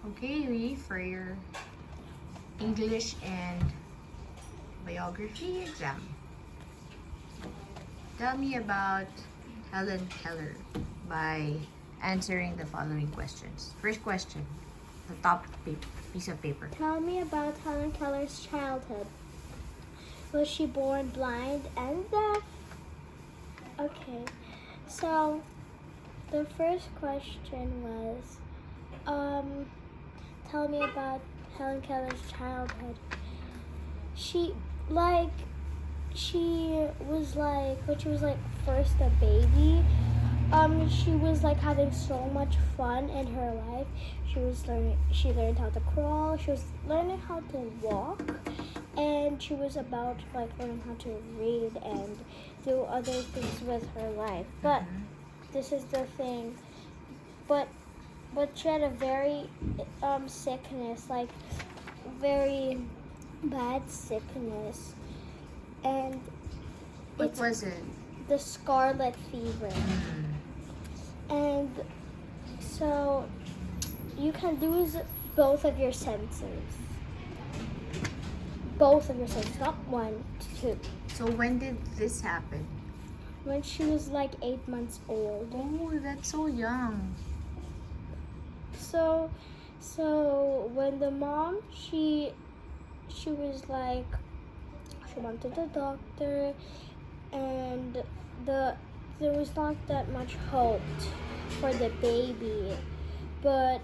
Okay, Lee, for your English and biography exam. Tell me about Helen Keller by answering the following questions. First question, the top piece of paper. Tell me about Helen Keller's childhood. Was she born blind and deaf? Okay, so the first question was, tell me about Helen Keller's childhood. She was like when she was like first a baby. She was like having so much fun in her life. She learned how to crawl. She was learning how to walk, and she was about to like learn how to read and do other things with her life. But this is the thing. But she had a very sickness, like very bad sickness, and What was it? the scarlet fever. And so you can lose both of your senses. Both of your senses, not one, two. So when did this happen? When she was like 8 months old. Oh, that's so young. So when the mom, she was like, she went to the doctor, and there was not that much hope for the baby, but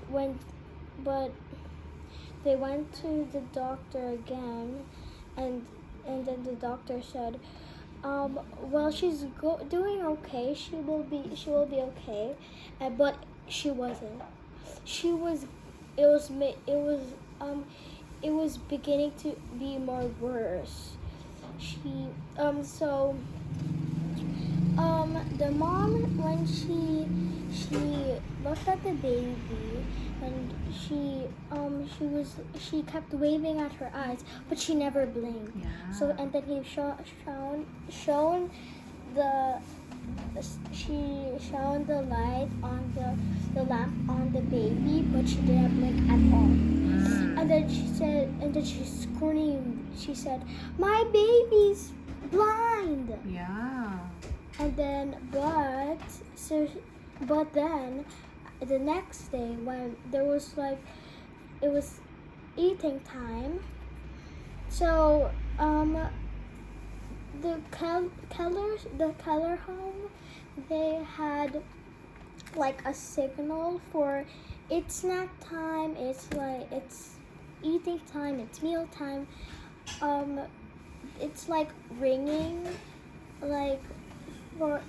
they went to the doctor again, and then the doctor said, well, she's doing okay. She will be okay, but she wasn't. It was beginning to be more worse. The mom, when she looked at the baby, and she kept waving at her eyes, but she never blinked. Yeah. So, and then she shone the light on the lamp on the baby, but she didn't blink at all. And then she screamed. She said, "My baby's blind!" Yeah. And then, but then, the next day when there was like, it was eating time. So, the Keller home, they had like a signal for it's snack time. It's like it's eating time. It's meal time. It's like ringing, like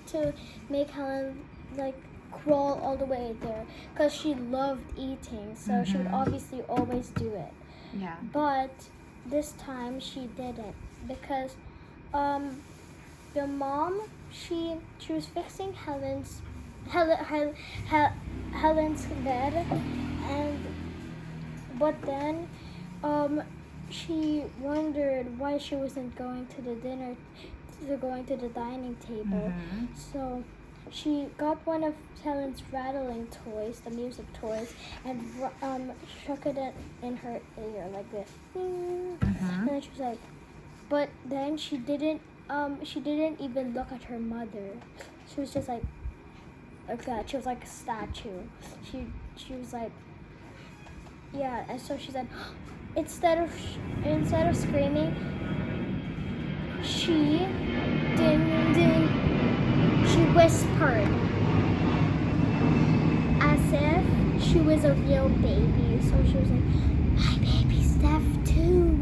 to make Helen like crawl all the way there, because she loved eating, so she would obviously always do it. Yeah. But this time she didn't, because the mom, she was fixing Helen's bed, but then she wondered why she wasn't going to the dining table. So she got one of Helen's rattling toys, the music toys, and shook it in her ear like this. And then she was like, but then she didn't even look at her mother. She was just like that. She was like a statue. She was like, yeah. And so she said, instead of screaming, she whispered, as if she was a real baby. So she was like, "My baby's deaf too."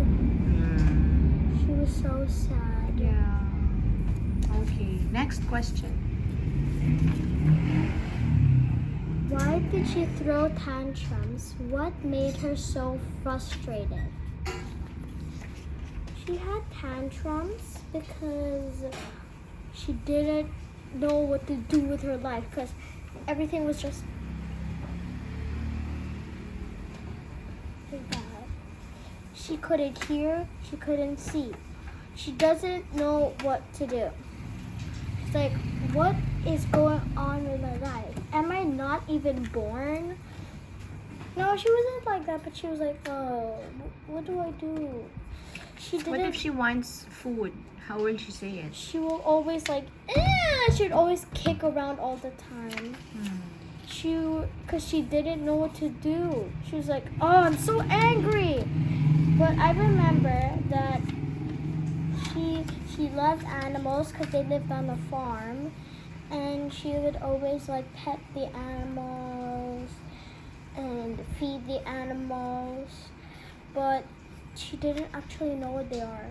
She was so sad. Yeah. Okay. Next question. Why did she throw tantrums? What made her so frustrated? She had tantrums because she didn't know what to do with her life, because everything was just like that. She couldn't hear, she couldn't see. She doesn't know what to do. She's like, what is going on with my life? Am I not even born? No, she wasn't like that, but she was like, oh, what do I do? She didn't. What if she wants food? How will she say it? She will always like, she'd always kick around all the time. Because she didn't know what to do. She was like, oh, I'm so angry. But I remember that she loved animals because they lived on a farm. And she would always like pet the animals and feed the animals. But she didn't actually know what they are.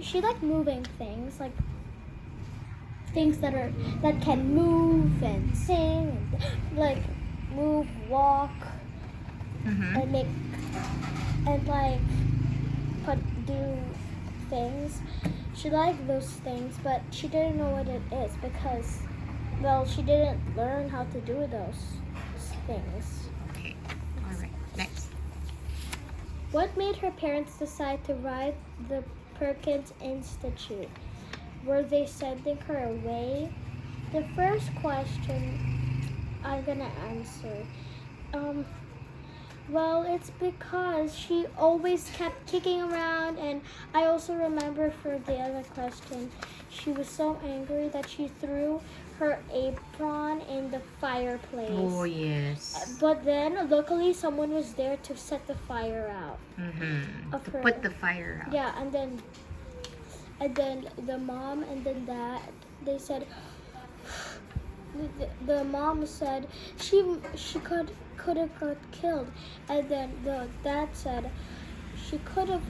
She liked moving things, like things that can move and sing, and, like move, walk, and make and like do things. She liked those things, but she didn't know what it is because, well, she didn't learn how to do those things. Okay. All right. Next. What made her parents decide to write the Perkins Institute? Were they sending her away? The first question I'm gonna answer. Well, it's because she always kept kicking around, and I also remember for the other question, she was so angry that she threw her apron in the fireplace. Oh, yes. But then, luckily, someone was there to set the fire out. Of To her. put the fire out. Yeah, and then the mom and the dad, they said, the mom said she could have got killed, and then the dad said she could have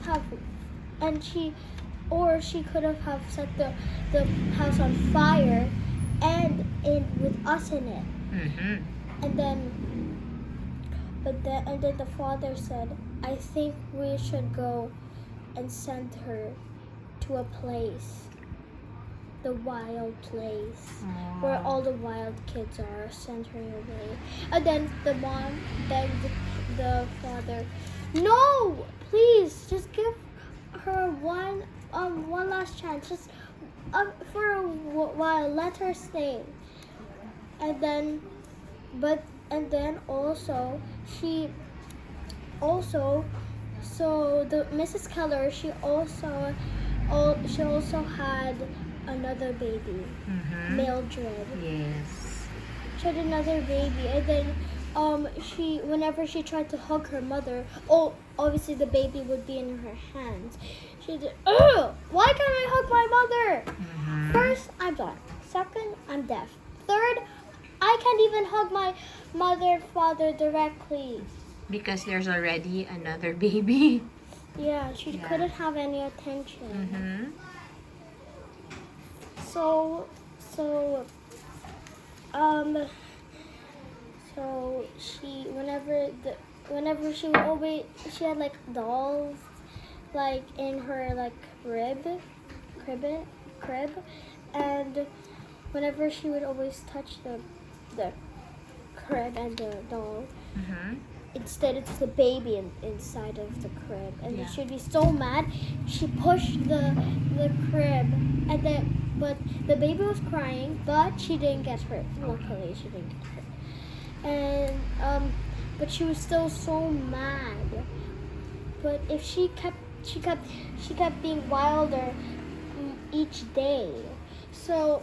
she could have set the house on fire and with us in it. And then the father said, I think we should go and send her to a place, the wild place, where all the wild kids are, sent her away. And then the mom begged the father, no, please, just give her one last chance, just for a while, let her stay. And then so the Mrs. Keller, she also had another baby, Mildred. Yes. She had another baby, and then whenever she tried to hug her mother, obviously the baby would be in her hands. She did, why can't I hug my mother? First, I'm blind. Second, I'm deaf. Third, I can't even hug my father directly. Because there's already another baby. Yeah, she couldn't have any attention. So she whenever she had like dolls like in her like crib, and whenever she would always touch the crib and the doll, instead it's the baby inside of the crib, and then she'd be so mad. She pushed the crib, but the baby was crying, but she didn't get hurt. Luckily, she didn't get hurt. And but she was still so mad. But if she kept being wilder each day, so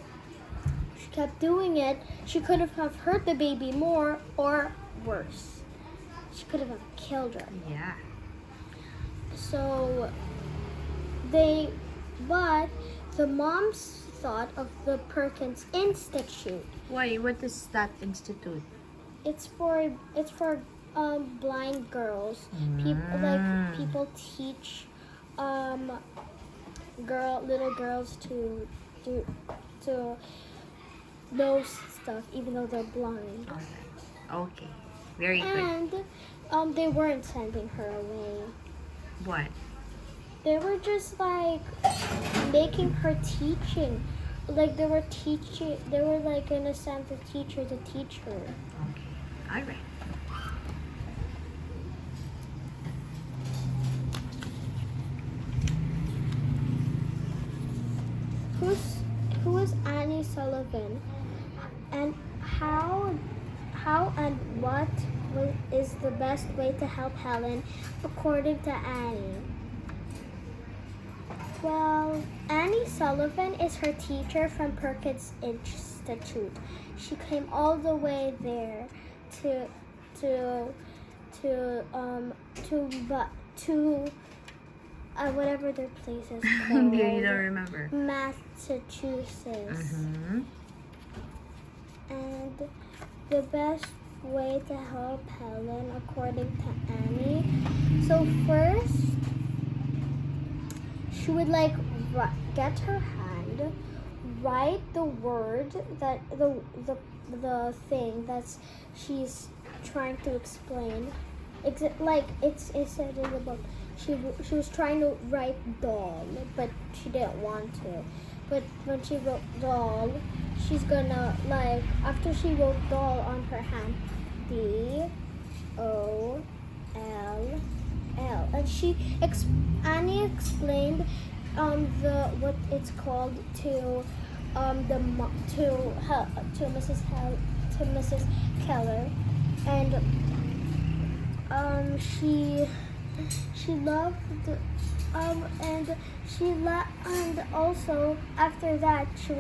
she kept doing it. She could have hurt the baby more or worse. She could have killed her. Yeah. So but the moms thought of the Perkins Institute. Why? What is that institute? It's for blind girls. People teach little girls to know stuff even though they're blind. All right. Okay. Very good. And they weren't sending her away. What? They were just like making her teaching. Like they were like gonna send the teacher to teach her. Okay. All right. Who is Annie Sullivan, and how and what is the best way to help Helen, according to Annie? Well, Annie Sullivan is her teacher from Perkins Institute. She came all the way there to whatever their place is called. You don't remember. Massachusetts. Mm-hmm. And the best way to help Helen, according to Annie. So first, she would like get her hand, write the word that the thing that's she's trying to explain. Like it said in the book. She was trying to write doll, but she didn't want to. But when she wrote doll, she's gonna like after she wrote doll on her hand, DOLL, and Annie explained what it's called to Mrs. Keller, and she loved and also after that she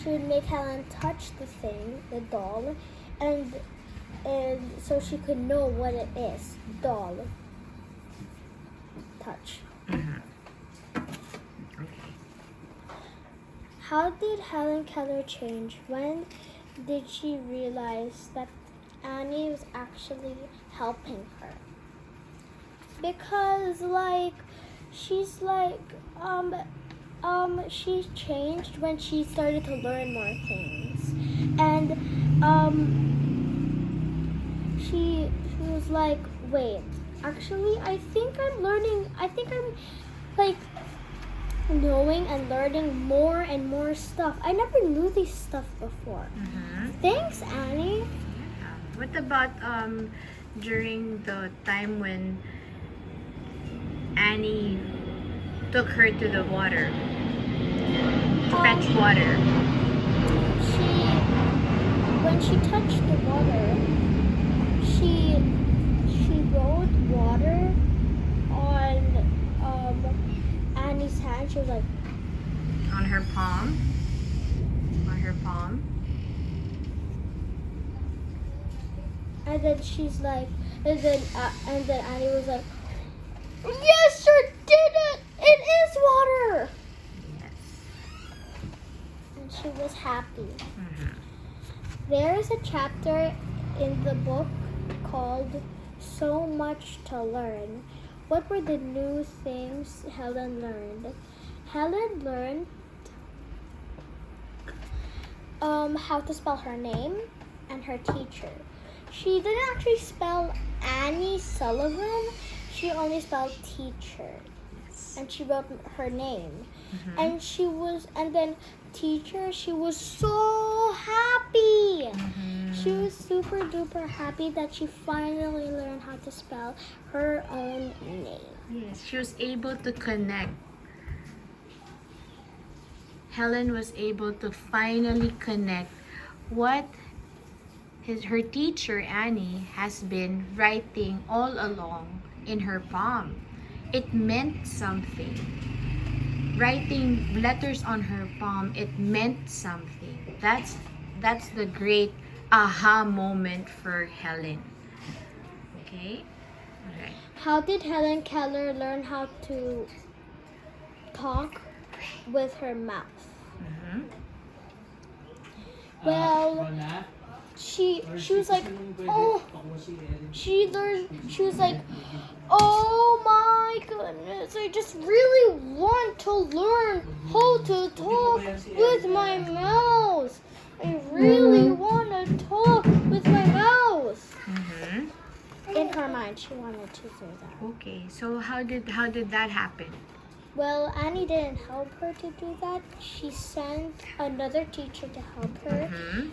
would make Helen touch the doll, and so she could know what it is. Doll. Touch. Mm-hmm. Okay. How did Helen Keller change? When did she realize that Annie was actually helping her? Because she changed when she started to learn more things, and she was like, wait, actually I think I'm like knowing and learning more and more stuff. I never knew these stuff before. Mm-hmm. Thanks, Annie. What about during the time when Annie took her to the water to fetch water? When she touched the water, she rolled water on Annie's hand. She was like On her palm. and then she's like, and then Annie was like, yes, you did it! It is water! Yes. And she was happy. Mm-hmm. There is a chapter in the book called So Much to Learn. What were the new things Helen learned? Helen learned how to spell her name and her teacher. She didn't actually spell Annie Sullivan. She only spelled teacher. Yes. And she wrote her name. Mm-hmm. And then teacher, she was so happy. Mm-hmm. She was super duper happy that she finally learned how to spell her own name. Yes, she was able to connect. Helen was able to finally connect what her teacher Annie has been writing all along in her palm. It meant something. Writing letters on her palm, it meant something. That's the great aha moment for Helen. Okay? Alright. How did Helen Keller learn how to talk with her mouth? Mm-hmm. Well, she was like, oh, she was like, oh my goodness, I just really want to learn how to talk with my mouth. I really want to talk with my mouth. Mm-hmm. In her mind, she wanted to do that. Okay, so how did that happen? Well, Annie didn't help her to do that. She sent another teacher to help her. Mm-hmm.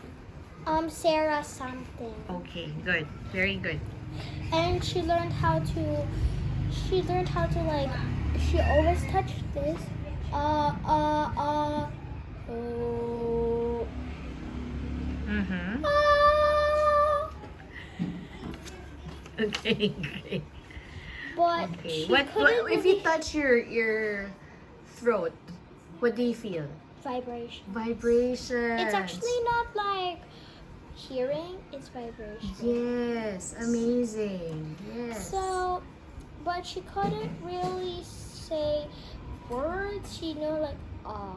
Sarah something. Okay, good. Very good. And she learned how to like, she always touched this. Oh. Mm-hmm. Okay, great. But Okay. she What couldn't if you really touch your throat? What do you feel? vibration. Vibration. It's actually not like hearing, it's vibration. Yes, amazing. Yes. So, but she couldn't really say words. She knew like uh.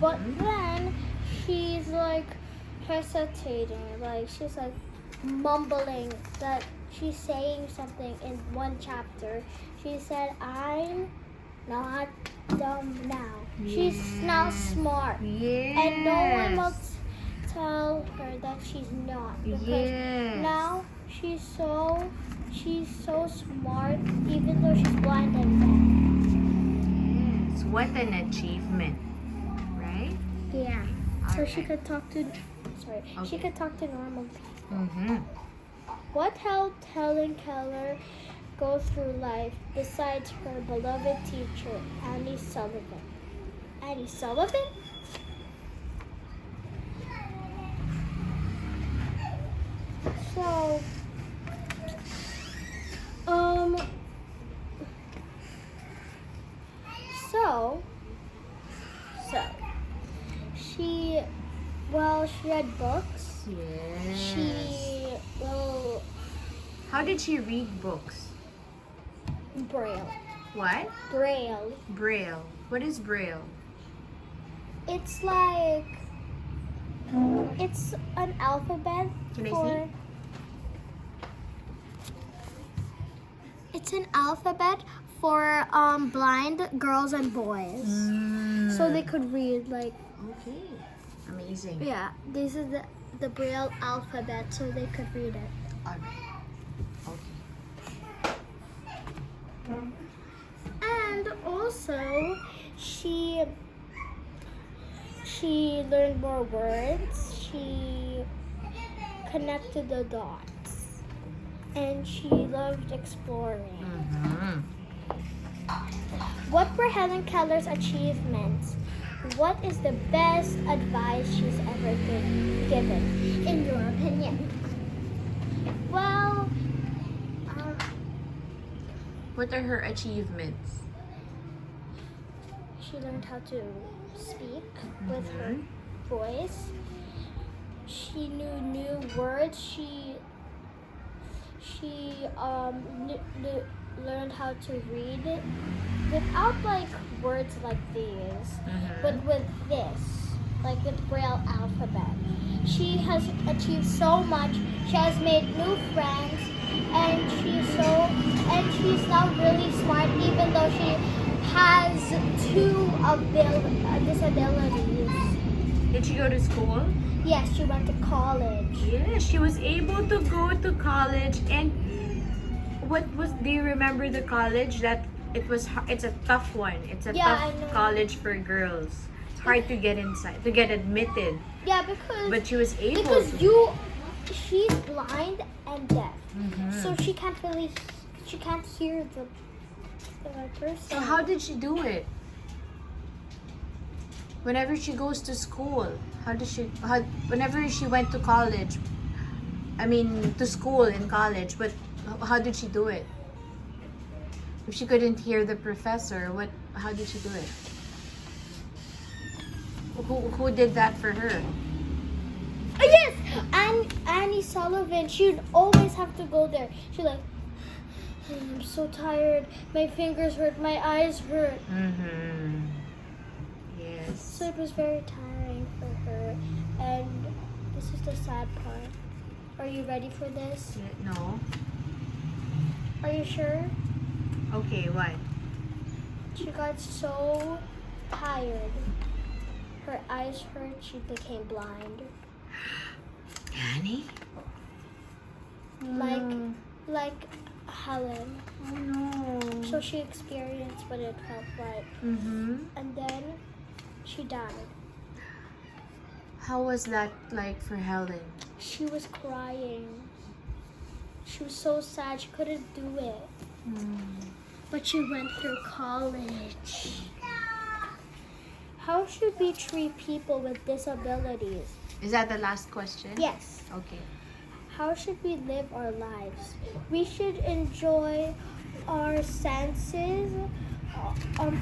But then she's like hesitating, like she's like mumbling that she's saying something in one chapter. She said, "I'm not dumb now." She's now smart. Yes. And no one will tell her that she's not, because Yes. now she's so smart, even though she's blind and deaf. Yes. What an achievement, right? Yeah. So she Alright. could talk to she Okay. could talk to normal people. Mm-hmm. What helped Helen Keller go through life besides her beloved teacher, Annie Sullivan? Annie Sullivan? So, so, she read books. Yes. She, How did she read books? Braille. What? Braille. Braille. What is Braille? It's like, it's an alphabet Can I for... see? It's an alphabet for blind girls and boys. So they could read like, Okay. Amazing. yeah, this is the Braille alphabet, so they could read it. Alright. Okay. And also, she learned more words. She connected the dots, and she loved exploring. Mm-hmm. What were Helen Keller's achievements? What is the best advice she's ever been given, in your opinion? Well, What are her achievements? she learned how to speak with her voice. She knew new words. She learned how to read it without like words like these, but with this, like with Braille alphabet. She has achieved so much. She has made new friends, and she's now really smart, even though she has two disabilities. Did she go to school? Yes, she went to college. Yes, she was able to go to college. And do you remember the college that it's a tough one. It's a Yeah, I tough know. college for girls. It's hard to get inside, to get admitted. Yeah, because But she was able because to. she's blind and deaf, Mhm. so she can't hear the person. So how did she do it? Whenever she goes to school, whenever she went to college, to school in college, but how did she do it? If she couldn't hear the professor, how did she do it? Who did that for her? Oh, yes, Annie Sullivan. She'd always have to go there. She'd like, I'm so tired. My fingers hurt. My eyes hurt. Mm-hmm. Yes. So it was very tiring for her. And this is the sad part. Are you ready for this? No. Are you sure? Okay, what? She got so tired. Her eyes hurt. She became blind. Annie? Like Helen. Oh no. So she experienced what it felt like. Mm-hmm. And then she died. How was that like for Helen? She was crying. She was so sad. She couldn't do it. But she went through college. How should we treat people with disabilities? Is that the last question? Yes. Okay. how should we live our lives? We should enjoy our senses.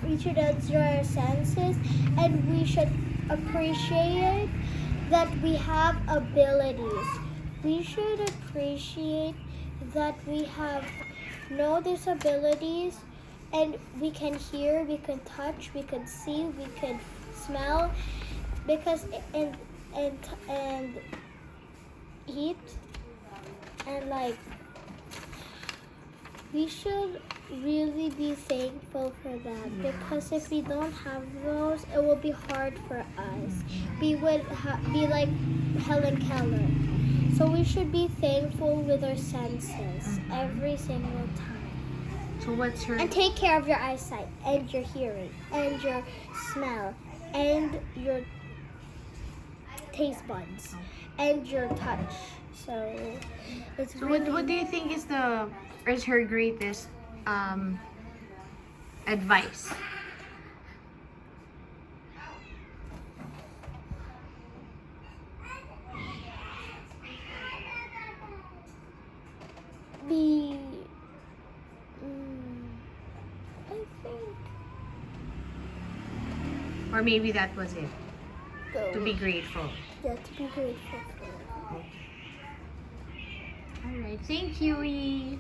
We should enjoy our senses, and we should appreciate that we have abilities. We should appreciate that we have no disabilities, and we can hear, we can touch, we can see, we can smell, because and eat, and like we should really be thankful for that, because if we don't have those, it will be hard for us. We would be like Helen Keller. So we should be thankful with our senses every single time. So what's your And take care of your eyesight and your hearing and your smell and your taste buds and your touch. So it's so really what do you think is her greatest advice? be I think Or maybe that was it. go To be grateful. yeah, to be grateful for. All right. Thank you, E.